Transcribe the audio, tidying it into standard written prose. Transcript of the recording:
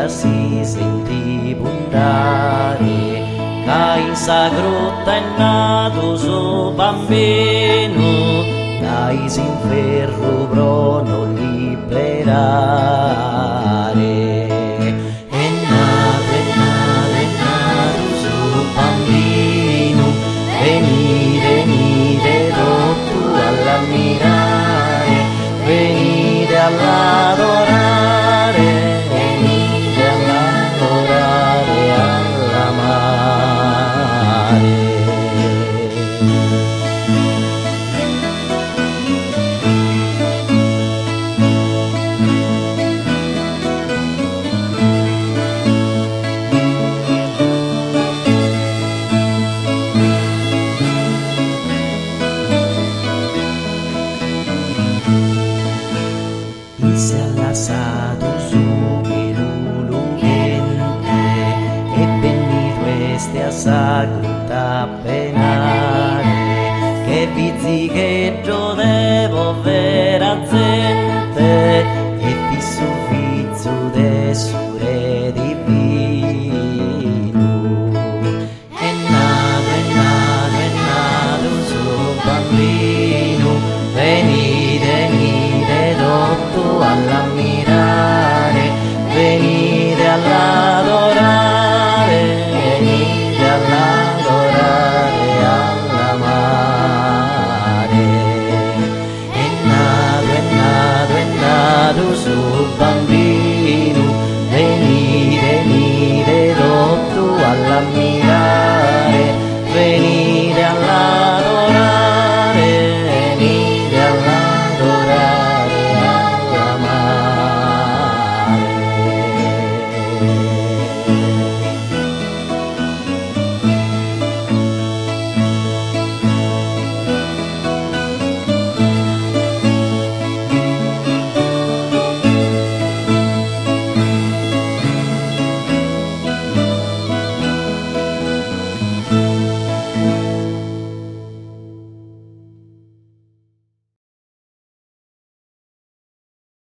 si sentì puntare, che in sa grotta è nato suo bambino, che si inferro pro non liberare. È nato suo bambino, venite tutto all'ammirare, venite all'adorare, venite all'adorare, all'amare. Si è lasciato su lungente e venito este a sagrutta penare, che vizi che devo vedere